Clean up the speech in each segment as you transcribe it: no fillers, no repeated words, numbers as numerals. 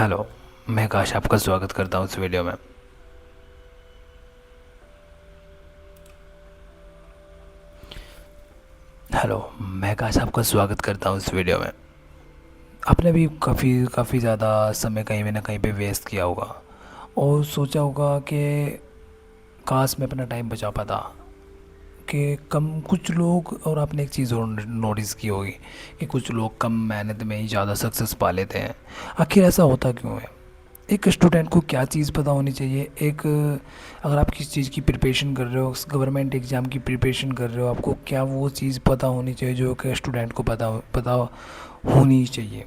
Hello. मैं काश आपका स्वागत करता हूँ इस वीडियो में। हेलो। मैं काश आपका स्वागत करता हूँ इस वीडियो में। आपने भी काफ़ी ज़्यादा समय कहीं ना कहीं पे वेस्ट किया होगा और सोचा होगा कि काश मैं अपना टाइम बचा पाता। कि कम कुछ लोग, और आपने एक चीज़ और नोटिस की होगी कि कुछ लोग कम मेहनत में ही ज़्यादा सक्सेस पा लेते हैं। आखिर ऐसा होता क्यों है? एक स्टूडेंट को क्या चीज़ पता होनी चाहिए? अगर आप किस चीज़ की प्रिपरेशन कर रहे हो, गवर्नमेंट एग्ज़ाम की प्रिपरेशन कर रहे हो, आपको क्या वो चीज़ पता होनी चाहिए जो कि स्टूडेंट को पता होनी चाहिए?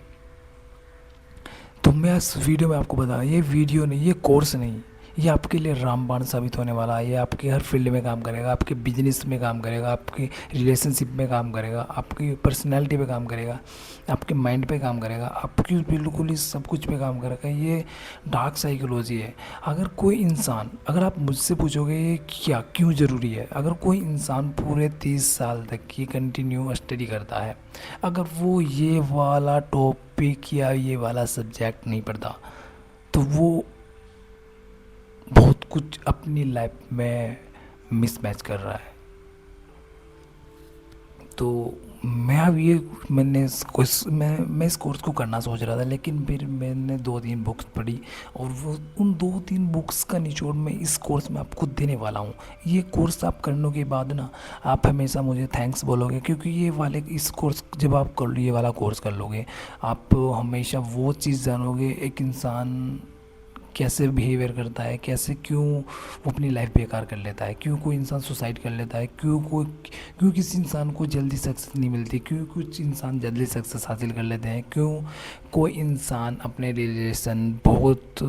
तो मैं इस वीडियो में आपको बता, ये वीडियो नहीं, ये कोर्स नहीं, ये आपके लिए रामबाण साबित होने वाला है। ये आपके हर फील्ड में काम करेगा, आपके बिजनेस में काम करेगा, आपकी रिलेशनशिप में काम करेगा, आपकी पर्सनैलिटी पे काम करेगा, आपके माइंड पे काम करेगा, आपकी बिल्कुल ही सब कुछ पे काम करेगा। ये डार्क साइकोलॉजी है। अगर आप मुझसे पूछोगे ये क्या क्यों ज़रूरी है, अगर कोई इंसान पूरे 30 साल तक की कंटिन्यू स्टडी करता है, अगर वो ये वाला टॉपिक या ये वाला सब्जेक्ट नहीं पढ़ता, तो वो बहुत कुछ अपनी लाइफ में मिसमैच कर रहा है। तो मैं अब ये मैं इस कोर्स को करना सोच रहा था, लेकिन फिर मैंने 2-3 बुक्स पढ़ी और वो उन 2-3 बुक्स का निचोड़ मैं इस कोर्स में आपको देने वाला हूँ। ये कोर्स आप करने के बाद ना, आप हमेशा मुझे थैंक्स बोलोगे, क्योंकि इस कोर्स जब आप ये वाला कोर्स कर लोगे, आप हमेशा वो चीज़ जानोगे एक इंसान कैसे बिहेवियर करता है, कैसे क्यों वो अपनी लाइफ बेकार कर लेता है, क्यों कोई इंसान सुसाइड कर लेता है, क्यों किसी इंसान को जल्दी सक्सेस नहीं मिलती, क्यों कुछ इंसान जल्दी सक्सेस हासिल कर लेते हैं, क्यों कोई इंसान अपने रिलेशन बहुत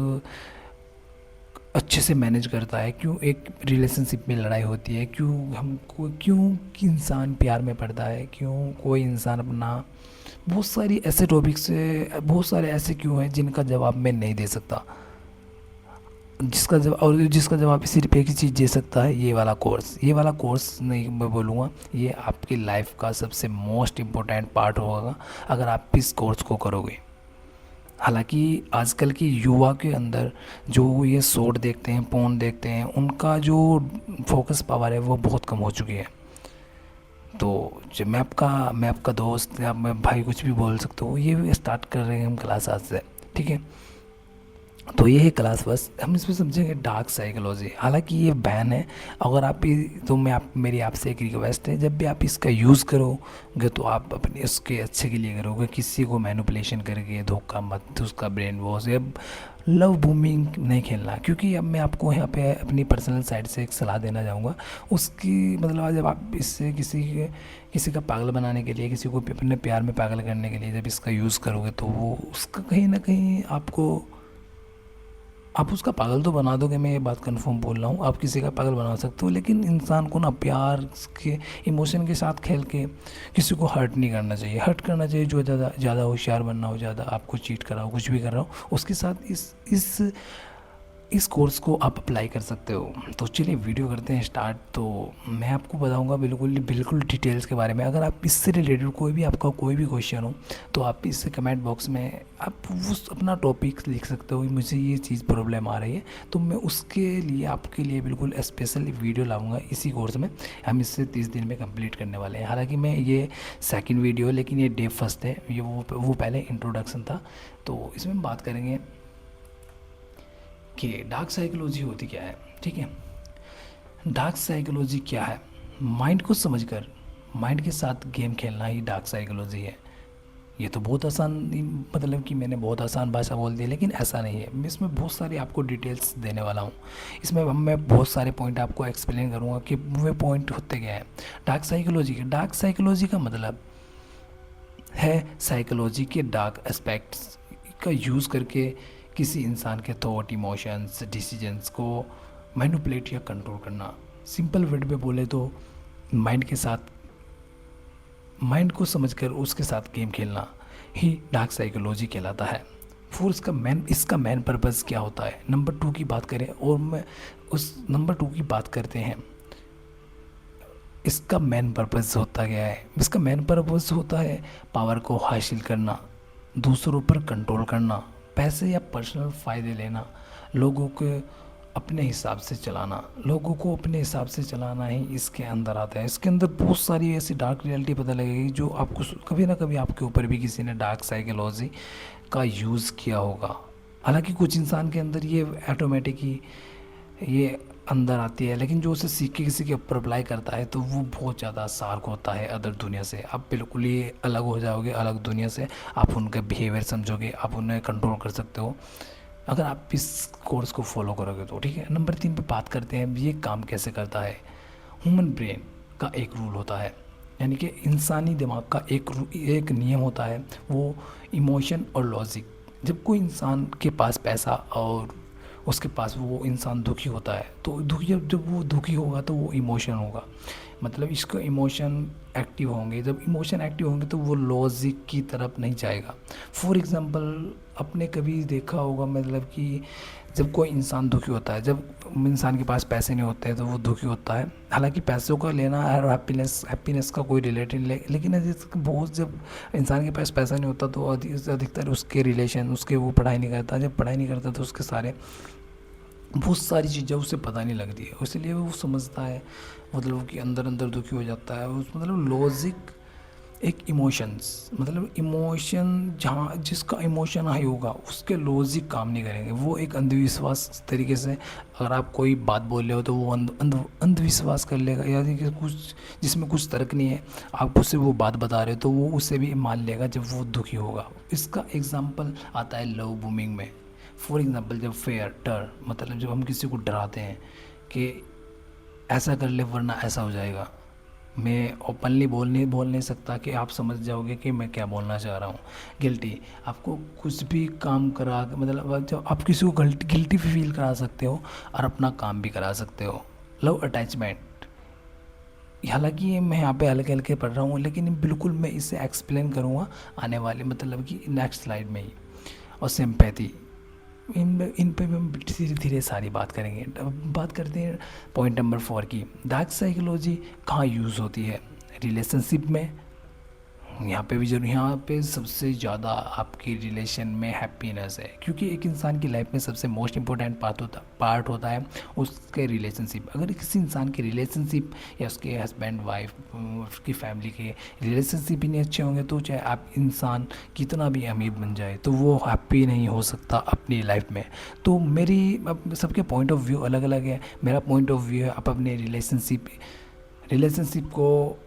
अच्छे से मैनेज करता है, क्यों एक रिलेशनशिप में लड़ाई होती है, क्यों इंसान प्यार में पड़ता है, क्यों कोई इंसान अपना बहुत सारे ऐसे क्यों हैं जिनका जवाब मैं नहीं दे सकता। जिसका जवाब सिर्फ एक ही चीज़ दे सकता है, ये वाला कोर्स नहीं मैं बोलूँगा, ये आपकी लाइफ का सबसे मोस्ट इम्पोर्टेंट पार्ट होगा अगर आप इस कोर्स को करोगे। हालांकि आजकल की युवा के अंदर जो ये शॉर्ट देखते हैं, पोर्न देखते हैं, उनका जो फोकस पावर है वो बहुत कम हो चुकी है। तो जब मैं आपका दोस्त या मैं भाई कुछ भी बोल सकता हूँ, ये स्टार्ट कर रहे हैं हम क्लास आज से। ठीक है। तो ये है क्लास, बस हम इसमें समझेंगे डार्क साइकोलॉजी। हालांकि ये बैन है। अगर आप तो मेरी आपसे एक रिक्वेस्ट है, जब भी आप इसका यूज़ करोगे तो आप अपने उसके अच्छे के लिए करोगे, किसी को मैनिपुलेशन करके धोखा मत, उसका ब्रेन वॉश या लव बूमिंग नहीं खेलना। क्योंकि अब मैं आपको यहाँ पे अपनी पर्सनल साइड से एक सलाह देना चाहूँगा। उसकी मतलब जब आप इससे किसी का पागल बनाने के लिए, किसी को अपने प्यार में पागल करने के लिए जब इसका यूज़ करोगे, तो वो उसका कहीं ना कहीं आप उसका पागल तो बना दोगे। मैं ये बात कंफर्म बोल रहा हूँ, आप किसी का पागल बना सकते हो, लेकिन इंसान को ना प्यार के इमोशन के साथ खेल के किसी को हर्ट नहीं करना चाहिए। हर्ट करना चाहिए जो ज़्यादा होशियार बनना हो, ज़्यादा आपको चीट करा हो, कुछ भी कर रहा हो, उसके साथ इस कोर्स को आप अप्लाई कर सकते हो। तो चलिए वीडियो करते हैं स्टार्ट। तो मैं आपको बताऊंगा बिल्कुल डिटेल्स के बारे में। अगर आप इससे रिलेटेड आपका कोई भी क्वेश्चन हो, तो आप इस कमेंट बॉक्स में आप उस अपना टॉपिक लिख सकते हो, मुझे ये चीज़ प्रॉब्लम आ रही है, तो मैं उसके लिए आपके लिए बिल्कुल स्पेशल वीडियो लाऊंगा इसी कोर्स में। हम इससे 30 दिन में कंप्लीट करने वाले हैं। हालांकि मैं ये सेकंड वीडियो, लेकिन ये डे फर्स्ट है। ये वो पहले इंट्रोडक्शन था। तो इसमें हम बात करेंगे कि डार्क साइकोलॉजी होती क्या है। ठीक है। डार्क साइकोलॉजी क्या है? माइंड को समझकर माइंड के साथ गेम खेलना ही डार्क साइकोलॉजी है। ये तो बहुत आसान, मतलब कि मैंने बहुत आसान भाषा बोल दी, लेकिन ऐसा नहीं है। मैं इसमें बहुत सारी आपको डिटेल्स देने वाला हूँ। इसमें मैं बहुत सारे पॉइंट आपको एक्सप्लेन करूँगा कि वे पॉइंट होते क्या हैं डार्क साइकोलॉजी का मतलब है साइकोलॉजी के डार्क एस्पेक्ट्स का यूज़ करके किसी इंसान के थॉट, इमोशंस, डिसीजंस को मैनिपुलेट या कंट्रोल करना। सिंपल वर्ड में बोले तो माइंड को समझकर उसके साथ गेम खेलना ही डार्क साइकोलॉजी कहलाता है। फिर इसका मेन पर्पज़ क्या होता है? नंबर 2 की बात करें, और मैं उस नंबर 2 की बात करते हैं। इसका मेन पर्पज़ होता क्या है? पावर को हासिल करना, दूसरों पर कंट्रोल करना, पैसे या पर्सनल फ़ायदे लेना, लोगों के अपने हिसाब से चलाना, लोगों को अपने हिसाब से चलाना ही इसके अंदर आता है। इसके अंदर बहुत सारी ऐसी डार्क रियलिटी पता लगेगी जो आपको कभी ना कभी आपके ऊपर भी किसी ने डार्क साइकोलॉजी का यूज़ किया होगा। हालांकि कुछ इंसान के अंदर ये ऑटोमेटिक ही ये अंदर आती है, लेकिन जो उसे सीख के किसी के ऊपर अप्लाई करता है तो वो बहुत ज़्यादा शार्क होता है अदर दुनिया से। आप बिल्कुल ही अलग हो जाओगे अलग दुनिया से, आप उनका बिहेवियर समझोगे, आप उन्हें कंट्रोल कर सकते हो अगर आप इस कोर्स को फॉलो करोगे तो। ठीक है, नंबर 3 पे बात करते हैं ये काम कैसे करता है। ह्यूमन ब्रेन का एक रूल होता है, यानी कि इंसानी दिमाग का एक नियम होता है, वो इमोशन और लॉजिक। जब कोई इंसान के पास पैसा और उसके पास वो इंसान दुखी होता है तो दुखी जब वो दुखी होगा तो वो इमोशन होगा, मतलब इसका इमोशन एक्टिव होंगे। जब इमोशन एक्टिव होंगे तो वो लॉजिक की तरफ नहीं जाएगा। फॉर एग्ज़ाम्पल आपने कभी देखा होगा, मतलब कि जब कोई इंसान दुखी होता है, जब इंसान के पास पैसे नहीं होते हैं तो वो दुखी होता है। हालांकि पैसों का लेना और हैप्पीनेस का कोई रिलेटेड लेकिन बहुत जब इंसान के पास पैसा नहीं होता तो अधिकतर उसके रिलेशन उसके वो पढ़ाई नहीं करता। जब पढ़ाई नहीं करता तो उसके सारे बहुत सारी चीज़ें उसे पता नहीं लगती है, इसलिए वो समझता है, मतलब कि अंदर अंदर दुखी हो जाता है। उस मतलब लॉजिक एक इमोशंस, मतलब इमोशन जहाँ जिसका इमोशन हाई होगा उसके लॉजिक काम नहीं करेंगे। वो एक अंधविश्वास तरीके से अगर आप कोई बात बोल रहे हो तो वो अंधविश्वास कर लेगा, यानी कि कुछ जिसमें कुछ तर्क नहीं है, आप उससे वो बात बता रहे हो तो वो उससे भी मान लेगा जब वो दुखी होगा। इसका एग्जाम्पल आता है लव बूमिंग में। फॉर एग्ज़ाम्पल जब फेयर डर, मतलब जब हम किसी को डराते हैं कि ऐसा कर ले वरना ऐसा हो जाएगा। मैं ओपनली बोल नहीं सकता कि आप समझ जाओगे कि मैं क्या बोलना चाह रहा हूँ। गिल्टी, आपको कुछ भी काम करा, मतलब जब आप किसी को गिल्टी भी फील करा सकते हो और अपना काम भी करा सकते हो। लव अटैचमेंट, हालांकि ये मैं यहाँ पे हल्के हल्के पढ़ रहा हूँ लेकिन बिल्कुल मैं इसे एक्सप्लेन करूँगा आने वाले, मतलब कि नेक्स्ट स्लाइड में ही। और सिंपैथी, इन पे भी हम धीरे धीरे सारी बात करेंगे। अब बात करते हैं पॉइंट नंबर 4 की। डार्क साइकोलॉजी कहाँ यूज़ होती है? रिलेशनशिप में। यहाँ पे भी जरूर, यहाँ पे सबसे ज़्यादा आपकी रिलेशन में हैप्पीनेस है, क्योंकि एक इंसान की लाइफ में सबसे मोस्ट इम्पोर्टेंट पार्ट होता है उसके रिलेशनशिप। अगर किसी इंसान के रिलेशनशिप या उसके हस्बैंड वाइफ उसकी फैमिली के रिलेशनशिप ही नहीं अच्छे होंगे तो चाहे आप इंसान कितना भी अमीर बन जाए तो वो हैप्पी नहीं हो सकता अपनी लाइफ में। तो मेरी, अब सबके पॉइंट ऑफ व्यू अलग अलग है। मेरा पॉइंट ऑफ व्यू है आप अपने रिलेशनशिप को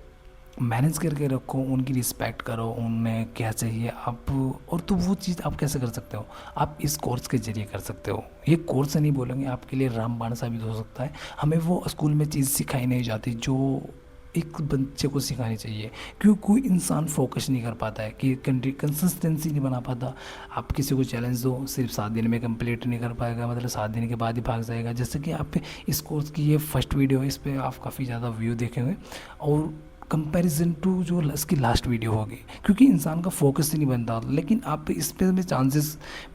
मैनेज करके रखो, उनकी रिस्पेक्ट करो, उन्हें क्या चाहिए आप, और तो वो चीज़ आप कैसे कर सकते हो? आप इस कोर्स के ज़रिए कर सकते हो। ये कोर्स नहीं बोलेंगे आपके लिए रामबाण साबित हो सकता है। हमें वो स्कूल में चीज़ सिखाई नहीं जाती जो एक बच्चे को सिखानी चाहिए, क्योंकि कोई इंसान फोकस नहीं कर पाता है कि कंसिस्टेंसी नहीं बना पाता। आप किसी को चैलेंज दो, सिर्फ 7 दिन में कंप्लीट नहीं कर पाएगा, मतलब 7 दिन के बाद ही भाग जाएगा। जैसे कि आप इस कोर्स की ये फर्स्ट वीडियो है, इस पर आप काफ़ी ज़्यादा व्यू देखेंगे और कंपैरिजन टू जो इसकी लास्ट वीडियो होगी, क्योंकि इंसान का फोकस ही नहीं बनता। लेकिन आप इस पे में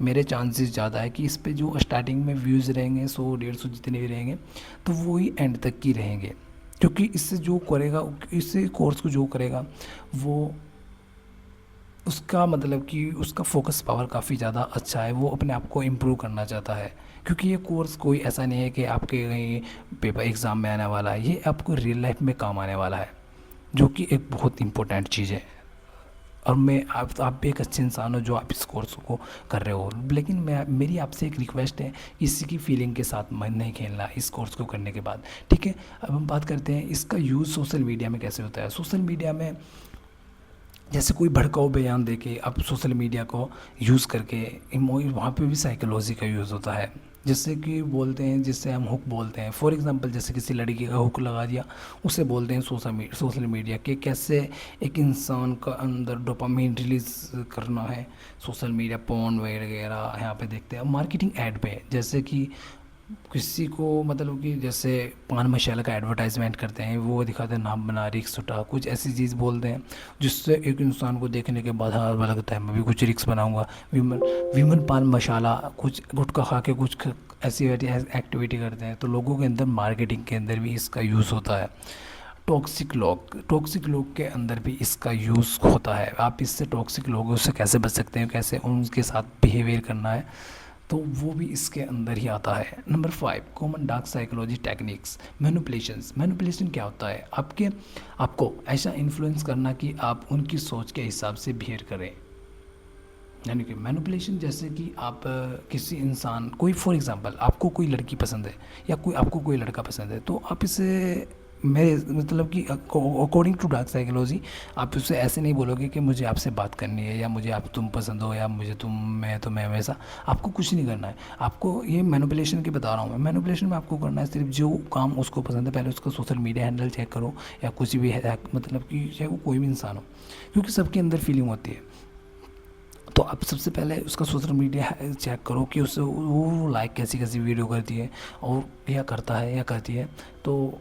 मेरे चांसेस ज़्यादा है कि इस पे जो स्टार्टिंग में व्यूज़ रहेंगे 100-150 जितने भी रहेंगे तो वो ही एंड तक की रहेंगे, क्योंकि इससे जो करेगा, इससे कोर्स को जो करेगा वो उसका मतलब कि उसका फोकस पावर काफ़ी ज़्यादा अच्छा है, वो अपने आप को इम्प्रूव करना चाहता है। क्योंकि ये कोर्स कोई ऐसा नहीं है कि आपके कहीं पेपर एग्ज़ाम में आने वाला है, ये आपको रियल लाइफ में काम आने वाला है, जो कि एक बहुत इंपॉर्टेंट चीज़ है। और मैं आप भी एक अच्छे इंसान हो जो आप इस कोर्स को कर रहे हो, लेकिन मेरी आपसे एक रिक्वेस्ट है, किसी की फीलिंग के साथ मन नहीं खेलना इस कोर्स को करने के बाद। ठीक है, अब हम बात करते हैं इसका यूज़ सोशल मीडिया में कैसे होता है। सोशल मीडिया में जैसे कोई भड़काऊ बयान दे के आप सोशल मीडिया को यूज़ करके वहाँ पे भी साइकोलॉजी का यूज़ होता है। जैसे कि बोलते हैं, जिससे हम हुक बोलते हैं। फॉर एग्जांपल जैसे किसी लड़की का हुक लगा दिया, उसे बोलते हैं सोशल मीडिया के कैसे एक इंसान का अंदर डोपामिन रिलीज़ करना है। सोशल मीडिया पोर्न वगैरह यहाँ पे देखते हैं। मार्केटिंग ऐड पे जैसे कि किसी को, मतलब कि जैसे पान मसाला का एडवर्टाइजमेंट करते हैं, वो दिखाते हैं नाम बना रिक्स उठा, कुछ ऐसी चीज़ बोलते हैं जिससे एक इंसान को देखने के बाद हाँ लगता है मैं भी कुछ रिक्स बनाऊंगा। विमन पान मसाला, कुछ गुटखा खा के कुछ ऐसी एक्टिविटी करते हैं, तो लोगों के अंदर मार्केटिंग के अंदर भी इसका यूज़ होता है। टॉक्सिक लोग के अंदर भी इसका यूज़ होता है। आप इससे टॉक्सिक लोगों से कैसे बच सकते हैं, कैसे उनके साथ बिहेवियर करना है, तो वो भी इसके अंदर ही आता है। Number 5, common dark psychology techniques. Manipulation क्या होता है? आपको ऐसा इन्फ्लुएंस करना कि आप उनकी सोच के हिसाब से बिहेव करें। यानी कि मैनिपुलेशन जैसे कि आप किसी इंसान, कोई फॉर एग्जांपल आपको कोई लड़की पसंद है या आपको कोई लड़का पसंद है, तो आप इसे, मेरे मतलब कि अकॉर्डिंग टू डार्क साइकोलॉजी, आप उससे ऐसे नहीं बोलोगे कि मुझे आपसे बात करनी है, या मुझे तुम पसंद हो, या मुझे मैं वैसा। आपको कुछ नहीं करना है। आपको ये मैनिपुलेशन की बता रहा हूँ मैं। मैनिपुलेशन में आपको करना है सिर्फ जो काम उसको पसंद है, पहले उसका सोशल मीडिया हैंडल चेक करो, या कुछ भी है, मतलब कि चाहे वो कोई भी इंसान हो, क्योंकि सबके अंदर फीलिंग होती है। तो आप सबसे पहले उसका सोशल मीडिया चेक करो कि उससे वो लाइक कैसी कैसी वीडियो करती है, और या करता है या करती है। तो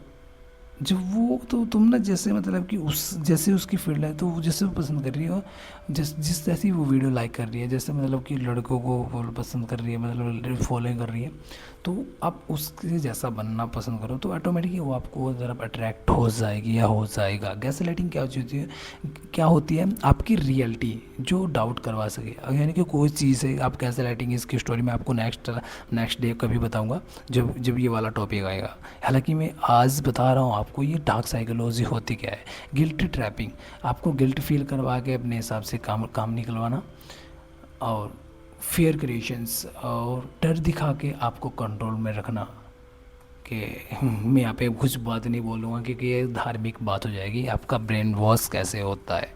जब वो, तो तुम ना जैसे मतलब कि उस जैसे उसकी फील्ड है, तो वो जैसे वो पसंद कर रही हो, जिस जैसी वो वीडियो लाइक कर रही है, जैसे मतलब कि लड़कों को वो पसंद कर रही है, मतलब फॉलोइंग कर रही है, तो आप उसके जैसा बनना पसंद करो, तो ऑटोमेटिकली वो आपको ज़रा अट्रैक्ट हो जाएगी या हो जाएगा। गैसलाइटिंग क्या होती है? आपकी रियलिटी जो डाउट करवा सके, यानी कि कोई चीज़ है, आप गैसलाइटिंग इसकी स्टोरी में आपको नेक्स्ट डे कभी बताऊँगा, जब ये वाला टॉपिक आएगा। हालांकि मैं आज बता रहा हूँ आपको ये डार्क साइकोलॉजी होती क्या है। गिल्ट ट्रैपिंग, आपको गिल्ट फील करवा के अपने हिसाब से काम निकलवाना, और फियर क्रिएशंस, और डर दिखा के आपको कंट्रोल में रखना, कि मैं यहाँ पे कुछ बात नहीं बोलूँगा क्योंकि ये धार्मिक बात हो जाएगी। आपका ब्रेन वॉश कैसे होता है।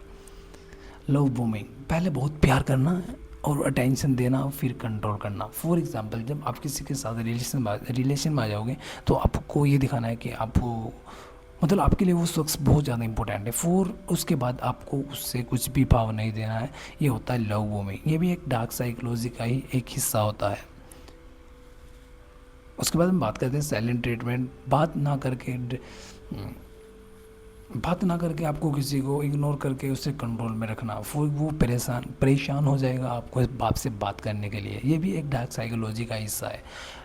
लव बूमिंग, पहले बहुत प्यार करना और अटेंशन देना, फिर कंट्रोल करना। फॉर एग्जांपल, जब आप किसी के साथ रिलेशन में आ जाओगे, तो आपको ये दिखाना है कि आपको, मतलब आपके लिए वो शख्स बहुत ज़्यादा इंपॉर्टेंट है। उसके बाद आपको उससे कुछ भी भाव नहीं देना है। ये होता है लव बूमिंग। ये भी एक डार्क साइकोलॉजी का ही एक हिस्सा होता है। उसके बाद हम बात करते हैं साइलेंट ट्रीटमेंट। बात ना करके आपको किसी को इग्नोर करके उससे कंट्रोल में रखना, फिर वो परेशान हो जाएगा आपको इस बात से बात करने के लिए। ये भी एक डार्क साइकोलॉजी का हिस्सा है।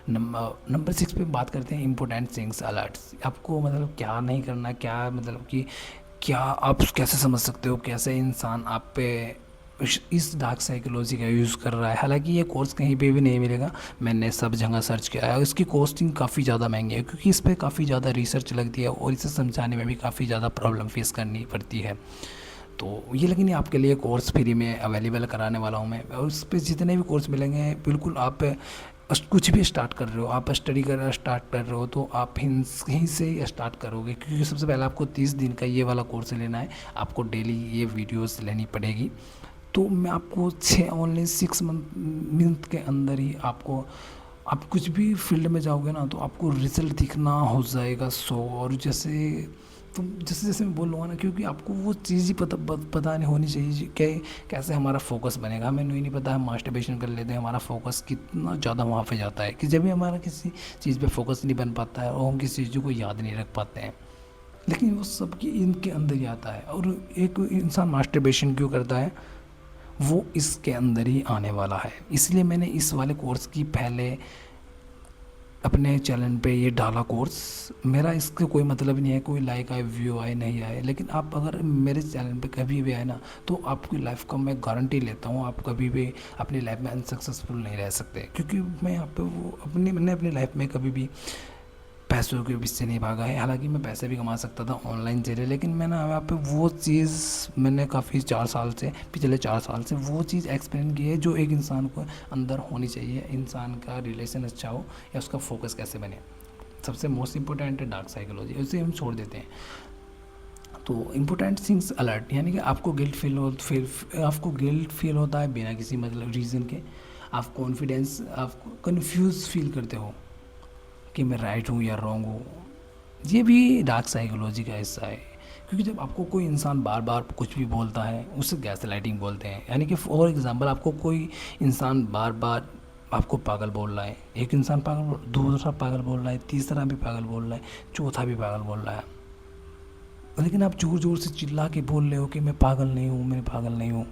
नंबर 6 पे बात करते हैं इंपॉर्टेंट थिंग्स अलर्ट्स। आपको मतलब क्या नहीं करना, क्या मतलब कि क्या आप कैसे समझ सकते हो कैसे इंसान आप पे इस डार्क साइकोलॉजी का यूज़ कर रहा है। हालांकि ये कोर्स कहीं पे भी नहीं मिलेगा, मैंने सब जगह सर्च किया है। इसकी कॉस्टिंग काफ़ी ज़्यादा महंगी है, क्योंकि इस पर काफ़ी ज़्यादा रिसर्च लगती है, और इसे समझाने में भी काफ़ी ज़्यादा प्रॉब्लम फेस करनी पड़ती है। तो ये, लेकिन ये आपके लिए कोर्स फ्री में अवेलेबल कराने वाला हूँ मैं, और उस पर जितने भी कोर्स मिलेंगे, बिल्कुल आप कुछ भी स्टार्ट कर रहे हो, आप स्टार्ट कर रहे हो, तो आप यहीं से ही स्टार्ट करोगे, क्योंकि सबसे पहले आपको 30 दिन का ये वाला कोर्स लेना है। आपको डेली ये वीडियोस लेनी पड़ेगी। तो मैं आपको ओनली 6 मंथ के अंदर ही आपको, आप कुछ भी फील्ड में जाओगे ना, तो आपको रिजल्ट दिखना हो जाएगा 100। और जैसे जैसे मैं बोल रहा हूँ ना, क्योंकि आपको वो चीज़ ही पता नहीं होनी चाहिए कि कैसे हमारा फोकस बनेगा। हमें नहीं पता, हम मास्टरबेशन कर लेते हैं, हमारा फोकस कितना ज़्यादा वहाँ पे जाता है कि जब भी हमारा किसी चीज़ पे फोकस नहीं बन पाता है, और हम किसी चीज़ को याद नहीं रख पाते हैं। लेकिन वो सबकी इनके अंदर ही आता है। और एक इंसान मास्टरबेशन क्यों करता है, वो इसके अंदर ही आने वाला है। इसलिए मैंने इस वाले कोर्स की पहले अपने चैनल पे ये डाला कोर्स। मेरा इसका कोई मतलब नहीं है कोई लाइक आए, व्यू आए, नहीं आए, लेकिन आप अगर मेरे चैनल पे कभी भी आए ना, तो आपकी लाइफ का मैं गारंटी लेता हूँ, आप कभी भी अपनी लाइफ में अनसक्सेसफुल नहीं रह सकते। क्योंकि मैं यहाँ पे मैंने अपनी लाइफ में कभी भी पैसों के पीछे नहीं भागा है। हालांकि मैं पैसे भी कमा सकता था ऑनलाइन जरिए, लेकिन मैंने यहाँ पे वो चीज़ मैंने काफ़ी पिछले 4 साल से वो चीज़ एक्सपीरियंस की है जो एक इंसान को अंदर होनी चाहिए। इंसान का रिलेशन अच्छा हो या उसका फोकस कैसे बने, सबसे मोस्ट इंपॉर्टेंट है डार्क साइकोलॉजी, उसे हम छोड़ देते हैं। तो इम्पोर्टेंट थिंग्स अलर्ट, यानी कि आपको आपको गिल्ट फील होता है बिना किसी मतलब रीज़न के। आप कन्फ्यूज़ फील करते हो कि मैं राइट हूँ या रॉन्ग हूँ। ये भी डार्क साइकोलॉजी का हिस्सा है, क्योंकि जब आपको कोई इंसान बार बार कुछ भी बोलता है, उसे गैसलाइटिंग बोलते हैं। यानी कि फॉर एग्जांपल, आपको कोई इंसान बार बार आपको पागल बोल रहा है, एक इंसान पागल, दूसरा पागल बोल रहा है, तीसरा भी पागल बोल रहा है, चौथा भी पागल बोल रहा है, लेकिन आप ज़ोर ज़ोर से चिल्ला के बोल रहे हो कि मैं पागल नहीं हूँ, मैं पागल नहीं हूँ।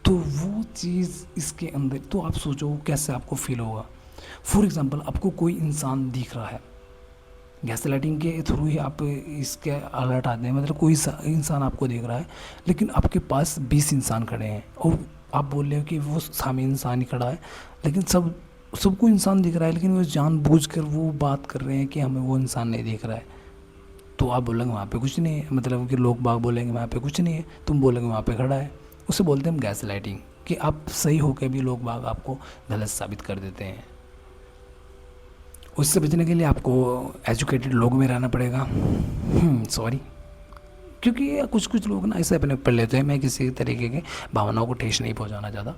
तो वो चीज़ इसके अंदर, तो आप सोचो कैसे आपको फील होगा। फॉर एग्ज़ाम्पल, आपको कोई इंसान दिख रहा है, गैस लाइटिंग के थ्रू ही आप इसके अलर्ट आते हैं। मतलब कोई इंसान आपको देख रहा है, लेकिन आपके पास 20 इंसान खड़े हैं और आप बोल रहे हो कि वो सामने इंसान ही खड़ा है, लेकिन सबको इंसान दिख रहा है, लेकिन वो जानबूझकर वो बात कर रहे हैं कि हमें वो इंसान नहीं दिख रहा है। तो आप बोलेंगे वहाँ पे कुछ नहीं है, मतलब कि लोग बाग बोलेंगे वहाँ पे कुछ नहीं है, तुम बोलेंगे वहाँ पे खड़ा है। उसे बोलते हैं हम गैस लाइटिंग, कि आप सही होकर भी लोग बाग आपको गलत साबित कर देते हैं। उससे बचने के लिए आपको एजुकेटेड लोग में रहना पड़ेगा। सॉरी, क्योंकि ये कुछ कुछ लोग ना ऐसे अपने ऊपर लेते हैं। मैं किसी तरीके के भावनाओं को ठेस नहीं पहुंचाना चाहता।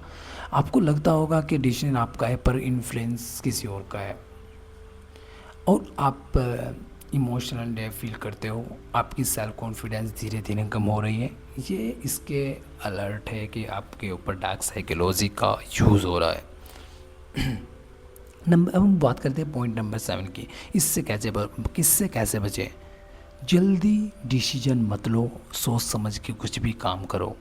आपको लगता होगा कि डिसीजन आपका है, पर इन्फ्लुएंस किसी और का है, और आप इमोशनल डे फील करते हो, आपकी सेल्फ कॉन्फिडेंस धीरे धीरे कम हो रही है। ये इसके अलर्ट है कि आपके ऊपर डार्क साइकोलॉजी का यूज़ हो रहा है। अब हम बात करते हैं पॉइंट नंबर 7 की। किससे कैसे बचें। जल्दी डिसीजन मत लो, सोच समझ के कुछ भी काम करो।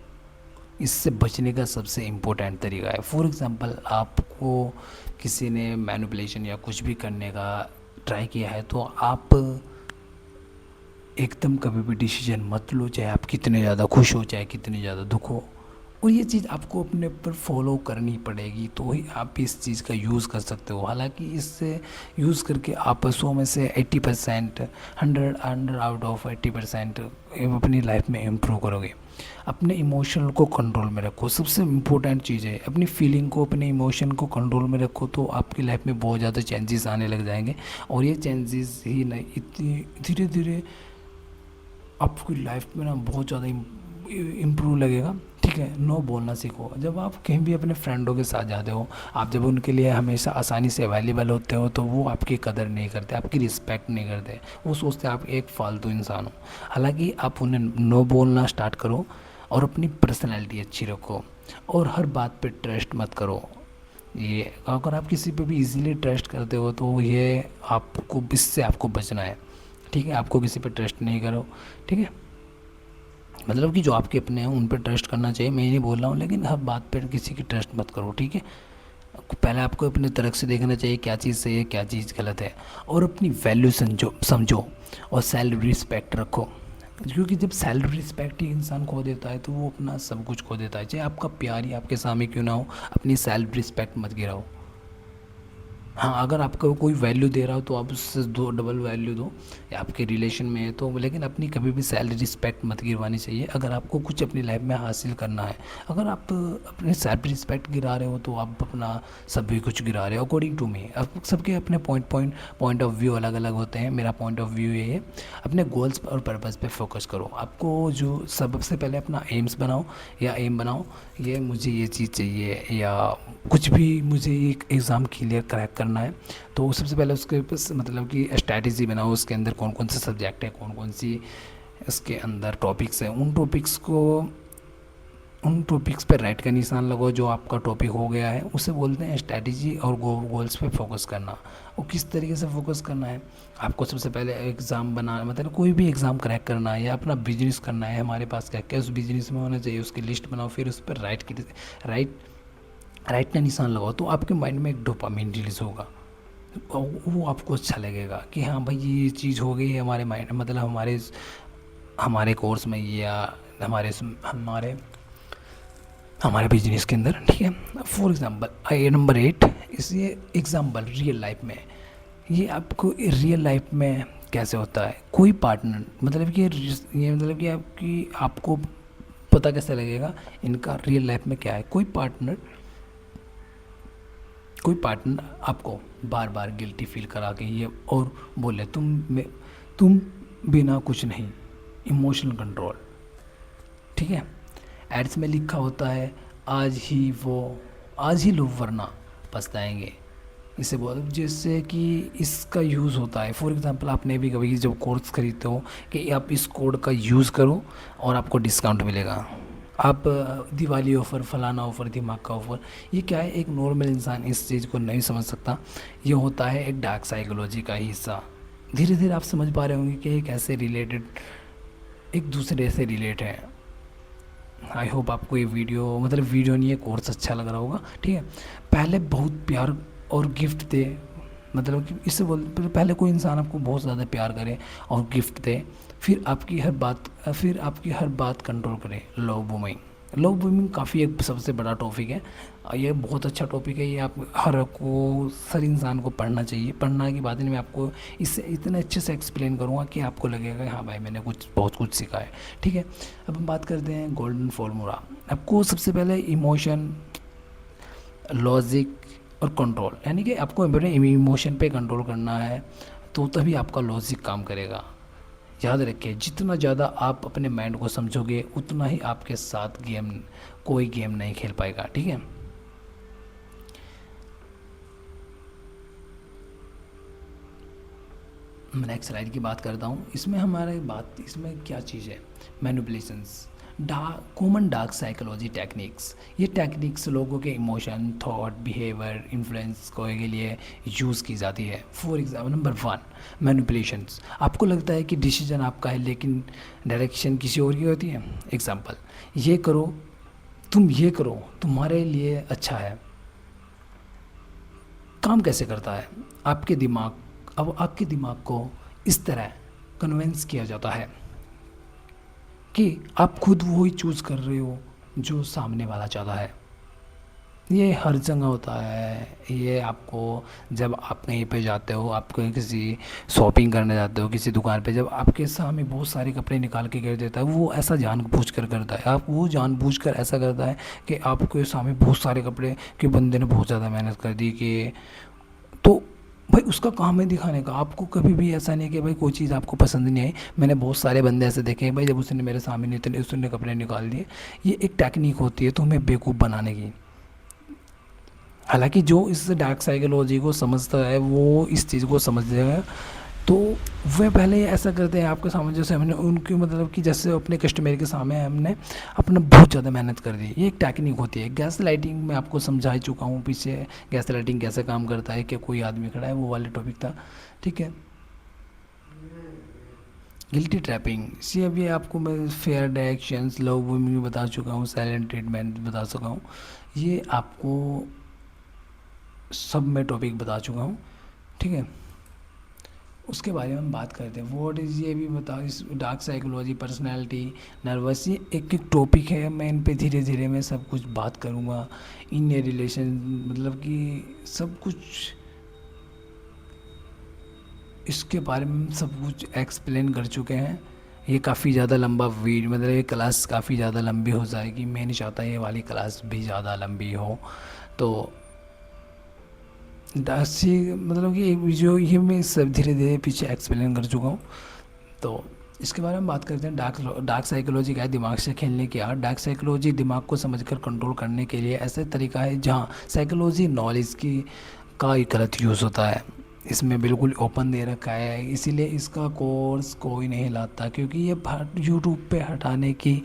इससे बचने का सबसे इम्पोर्टेंट तरीका है। फॉर एग्ज़ाम्पल, आपको किसी ने मैनिपुलेशन या कुछ भी करने का ट्राई किया है, तो आप एकदम कभी भी डिसीजन मत लो, चाहे आप कितने ज़्यादा खुश हो, चाहे कितने ज़्यादा दुख हो। और ये चीज़ आपको अपने ऊपर फॉलो करनी पड़ेगी, तो ही आप इस चीज़ का यूज़ कर सकते हो। हालांकि इससे यूज़ करके आप 100 में से 80%, 100 आउट ऑफ 80% अपनी लाइफ में इम्प्रूव करोगे। अपने इमोशन को कंट्रोल में रखो, सबसे इम्पोर्टेंट चीज़ है। अपनी फीलिंग को, अपने इमोशन को कंट्रोल में रखो, तो आपकी लाइफ में बहुत ज़्यादा चेंजेस आने लग जाएंगे। और ये चेंजेस ही नहीं, इतनी धीरे धीरे आपकी लाइफ में ना बहुत ज़्यादा इम्प्रूव लगेगा। ठीक है, नो बोलना सीखो। जब आप कहीं भी अपने फ्रेंडों के साथ जाते हो, आप जब उनके लिए हमेशा आसानी से अवेलेबल होते हो, तो वो आपकी कदर नहीं करते, आपकी रिस्पेक्ट नहीं करते। वो सोचते हैं आप एक फालतू इंसान हो। हालांकि आप उन्हें नो बोलना स्टार्ट करो, और अपनी पर्सनैलिटी अच्छी रखो, और हर बात पे ट्रस्ट मत करो। ये अगर आप किसी पे भी इजीली ट्रस्ट करते हो, तो ये आपको, इससे आपको बचना है। ठीक है, आपको किसी पे ट्रस्ट नहीं करो। ठीक है, मतलब कि जो आपके अपने हैं उन पर ट्रस्ट करना चाहिए, मैं ये नहीं बोल रहा हूँ, लेकिन हर बात पर किसी की ट्रस्ट मत करो। ठीक है, पहले आपको अपने तरफ से देखना चाहिए क्या चीज़ सही है, क्या चीज़ गलत है, और अपनी वैल्यू समझो और सेल्फ रिस्पेक्ट रखो। क्योंकि जब सेल्फ रिस्पेक्ट ही इंसान खो देता है, तो वो अपना सब कुछ खो देता है। चाहे आपका प्यार ही आपके सामने क्यों ना हो, अपनी सेल्फ रिस्पेक्ट मत गिराओ। हाँ, अगर आपको कोई वैल्यू दे रहा हो, तो आप उससे दो डबल वैल्यू दो, या आपके रिलेशन में है तो। लेकिन अपनी कभी भी सेल्फ रिस्पेक्ट मत गिरवानी चाहिए, अगर आपको कुछ अपनी लाइफ में हासिल करना है। अगर आप अपने सेल्फ रिस्पेक्ट गिरा रहे हो, तो आप अपना सभी कुछ गिरा रहे हो, अकॉर्डिंग टू मी। अब सबके अपने पॉइंट ऑफ व्यू अलग अलग होते हैं। मेरा पॉइंट ऑफ व्यू ये है, अपने गोल्स और पर्पज़ पे फोकस करो। आपको जो सबसे पहले अपना एम्स बनाओ, या एम बनाओ, ये मुझे ये चीज़ चाहिए, या कुछ भी मुझे एक एग्ज़ाम क्लियर क्रैक करना है, तो सबसे पहले उसके बस मतलब कि स्ट्रैटेजी बनाओ। उसके अंदर कौन कौन से सब्जेक्ट है, कौन कौन सी इसके अंदर टॉपिक्स हैं, उन टॉपिक्स पे राइट का निशान लगाओ। जो आपका टॉपिक हो गया है, उसे बोलते हैं स्ट्रैटेजी और गोल्स पे फोकस करना। और किस तरीके से फोकस करना है, आपको सबसे पहले एग्ज़ाम बनाना, मतलब कोई भी एग्ज़ाम क्रैक करना है, या अपना बिजनेस करना है, हमारे पास क्या क्या उस बिजनेस में होना चाहिए, उसकी लिस्ट बनाओ। फिर उस पर राइट का निशान लगाओ, तो आपके माइंड में एक डोपामिन रिलीज़ होगा, और वो आपको अच्छा लगेगा कि हाँ भाई, ये चीज़ हो गई है हमारे माइंड, मतलब हमारे कोर्स में, या हमारे हमारे बिजनेस के अंदर। ठीक है, फॉर एग्ज़ाम्पल ये नंबर 8, इसे एग्ज़ाम्पल रियल लाइफ में। ये आपको रियल लाइफ में कैसे होता है, कोई पार्टनर, मतलब कि ये मतलब कि आपको पता कैसे लगेगा इनका रियल लाइफ में क्या है। कोई पार्टनर आपको बार बार गिल्टी फील करा के ये और बोले तुम बिना कुछ नहीं, इमोशनल कंट्रोल। ठीक है, एड्स में लिखा होता है आज ही लो वरना पछताएंगे। इसे बोल, जैसे कि इसका यूज़ होता है। फॉर एग्ज़ाम्पल, आपने भी कभी जब कोर्स खरीदते हो कि आप इस कोड का यूज़ करो और आपको डिस्काउंट मिलेगा। आप दिवाली ऑफ़र, फलाना ऑफ़र, दिमाग का ऑफ़र, ये क्या है, एक नॉर्मल इंसान इस चीज़ को नहीं समझ सकता। ये होता है एक डार्क साइकोलॉजी का हिस्सा। धीरे धीरे आप समझ पा रहे होंगे कि ये कैसे रिलेटेड, एक दूसरे से रिलेट है। आई होप आपको ये वीडियो नहीं, ये कोर्स अच्छा लग रहा होगा। ठीक है, पहले बहुत प्यार और गिफ्ट थे, मतलब कि इससे बोल पहले कोई इंसान आपको बहुत ज़्यादा प्यार करे और गिफ्ट दे, फिर आपकी हर बात कंट्रोल करे। लव बूमिंग काफ़ी एक सबसे बड़ा टॉपिक है। ये बहुत अच्छा टॉपिक है। ये आप हर इंसान को पढ़ना चाहिए। पढ़ना की बात नहीं, मैं आपको इससे इतने अच्छे से एक्सप्लेन करूँगा कि आपको लगेगा हाँ भाई मैंने बहुत कुछ सीखा है। ठीक है, अब हम बात करते हैं गोल्डन फॉर्मूला। आपको सबसे पहले इमोशन, लॉजिक और कंट्रोल, यानी कि आपको अपने इमोशन पे कंट्रोल करना है, तो तभी आपका लॉजिक काम करेगा। याद रखिए, जितना ज़्यादा आप अपने माइंड को समझोगे उतना ही आपके साथ कोई गेम नहीं खेल पाएगा। ठीक है, मैं नेक्स्ट स्लाइड की बात करता हूँ। इसमें क्या चीज़ है, manipulations, common dark psychology techniques. ये टेक्निक्स लोगों के इमोशन, थॉट, बिहेवियर इन्फ्लुएंस को के लिए यूज़ की जाती है। For example, number 1, manipulations. आपको लगता है कि डिसीजन आपका है लेकिन डायरेक्शन किसी और की होती है। एग्जाम्पल, ये करो, तुम ये करो, तुम्हारे लिए अच्छा है। काम कैसे करता है, आपके दिमाग को इस तरह कन्विंस किया जाता है कि आप खुद वही चूज़ कर रहे हो जो सामने वाला चाहता है। ये हर जगह होता है। ये आपको जब आप कहीं पे जाते हो, आप कहीं किसी शॉपिंग करने जाते हो किसी दुकान पे, जब आपके सामने बहुत सारे कपड़े निकाल के गिर देता है, वो ऐसा जानबूझकर करता है। आप वो जानबूझकर ऐसा करता है कि आपके सामने बहुत सारे कपड़े कि बंदे ने बहुत ज़्यादा मेहनत कर दी कि, तो भाई उसका काम है दिखाने का। आपको कभी भी ऐसा नहीं कि भाई कोई चीज़ आपको पसंद नहीं आई। मैंने बहुत सारे बंदे ऐसे देखे हैं भाई, जब उसने मेरे सामने इतने उसने कपड़े निकाल दिए। ये एक टेक्निक होती है तुम्हें बेवकूफ़ बनाने की। हालांकि जो इस डार्क साइकोलॉजी को समझता है वो इस चीज़ को समझ जाएगा। तो वे पहले ऐसा करते हैं आपके सामने, जैसे हमने उनकी मतलब कि जैसे अपने कस्टमर के सामने हमने अपना बहुत ज़्यादा मेहनत कर दी। ये एक टेक्निक होती है। गैस लाइटिंग में आपको समझा ही चुका हूँ पीछे, गैस लाइटिंग कैसे काम करता है, कि कोई आदमी खड़ा है, वो वाले टॉपिक था। ठीक है, गिल्टी ट्रैपिंग, सी अभी आपको मैं फेयर डायरेक्शंस, लव बूमिंग बता चुका हूँ, साइलेंट ट्रीटमेंट बता चुका हूँ। ये आपको सब मैं टॉपिक बता चुका हूँ। ठीक है, उसके बारे में हम बात करते हैं। व्हाट इज़, ये भी बताओ, इस डार्क साइकोलॉजी, पर्सनालिटी, नर्वस, ये एक एक टॉपिक है। मैं इन पे धीरे धीरे मैं सब कुछ बात करूँगा। इन ए रिलेशन, मतलब कि सब कुछ इसके बारे में सब कुछ एक्सप्लेन कर चुके हैं। ये काफ़ी ज़्यादा लंबा वीडियो, मतलब ये क्लास काफ़ी ज़्यादा लंबी हो जाएगी। मैं नहीं चाहता ये वाली क्लास भी ज़्यादा लंबी हो। तो दासी मतलब कि एक वीडियो ये मैं सब धीरे धीरे पीछे एक्सप्लेन कर चुका हूँ। तो इसके बारे में बात करते हैं। डार्क साइकोलॉजी क्या है, दिमाग से खेलने की आर्ट। डार्क साइकोलॉजी दिमाग को समझकर कंट्रोल करने के लिए ऐसा तरीका है जहाँ साइकोलॉजी नॉलेज की का ही गलत यूज़ होता है। इसमें बिल्कुल ओपन दे रखा है, इसीलिए इसका कोर्स कोई नहीं लाता, क्योंकि ये यूट्यूब पे हटाने की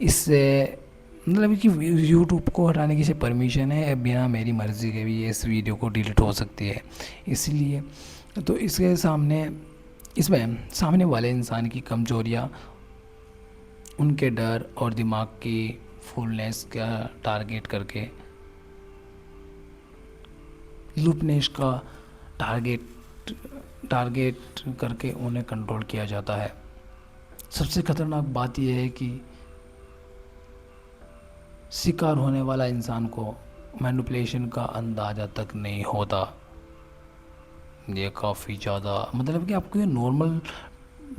इससे मतलब कि यूट्यूब को हटाने की से परमिशन है, बिना मेरी मर्ज़ी के भी इस वीडियो को डिलीट हो सकती है। इसलिए तो इसके सामने इसमें सामने वाले इंसान की कमजोरियाँ, उनके डर और दिमाग की फुलनेस का टारगेट करके, लूपनेस का टारगेट करके उन्हें कंट्रोल किया जाता है। सबसे खतरनाक बात यह है कि शिकार होने वाला इंसान को मैनिपुलेशन का अंदाज़ा तक नहीं होता। ये काफ़ी ज़्यादा, मतलब कि आपको ये नॉर्मल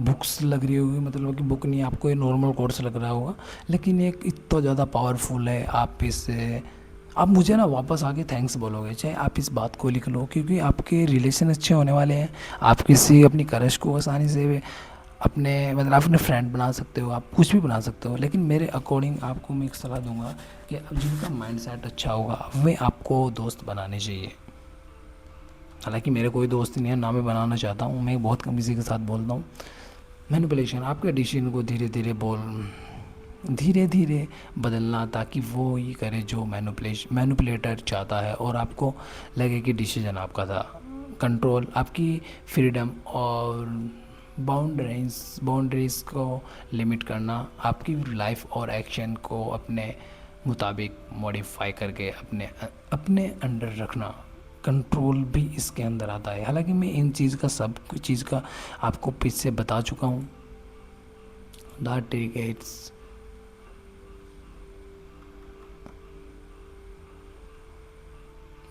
बुक्स लग रही होगी, मतलब कि बुक नहीं, आपको ये नॉर्मल कोर्स लग रहा होगा, लेकिन एक इतना ज़्यादा पावरफुल है। आप मुझे ना वापस आके थैंक्स बोलोगे, चाहे आप इस बात को लिख लो, क्योंकि आपके रिलेशन अच्छे होने वाले हैं। आप किसी अपनी क्रश को आसानी से अपने फ्रेंड बना सकते हो, आप कुछ भी बना सकते हो। लेकिन मेरे अकॉर्डिंग आपको मैं एक सलाह दूंगा कि अब जिनका माइंडसेट अच्छा होगा वे आपको दोस्त बनाने चाहिए। हालांकि मेरे कोई दोस्त नहीं है, ना मैं बनाना चाहता हूँ, मैं बहुत कम किसी के साथ बोलता हूँ। मैनिपुलेशन, आपके डिसीजन को धीरे धीरे बदलना, ताकि वो ही करे जो मैनिपुलेटर चाहता है और आपको लगे कि डिसीजन आपका था। कंट्रोल, आपकी फ्रीडम और बाउंड्रीज को लिमिट करना, आपकी लाइफ और एक्शन को अपने मुताबिक मॉडिफाई करके अपने अंडर रखना। कंट्रोल भी इसके अंदर आता है। हालांकि मैं इन चीज़ का सब चीज़ का आपको पीछे बता चुका हूँ। दैट इट्स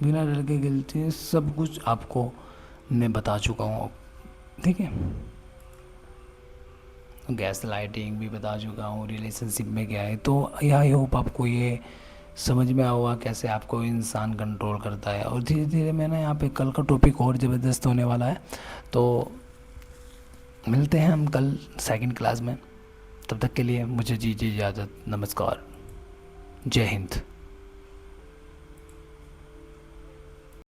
बिना डर के गिलती सब कुछ आपको मैं बता चुका हूँ, ठीक है। गैस लाइटिंग भी बता चुका हूँ, रिलेशनशिप में क्या है। तो आई होप आपको ये समझ में आऊगा कैसे आपको इंसान कंट्रोल करता है। और धीरे धीरे मैंने यहाँ पे कल का टॉपिक और ज़बरदस्त होने वाला है। तो मिलते हैं हम कल सेकंड क्लास में। तब तक के लिए मुझे दीजिए इजाज़त। नमस्कार। जय हिंद।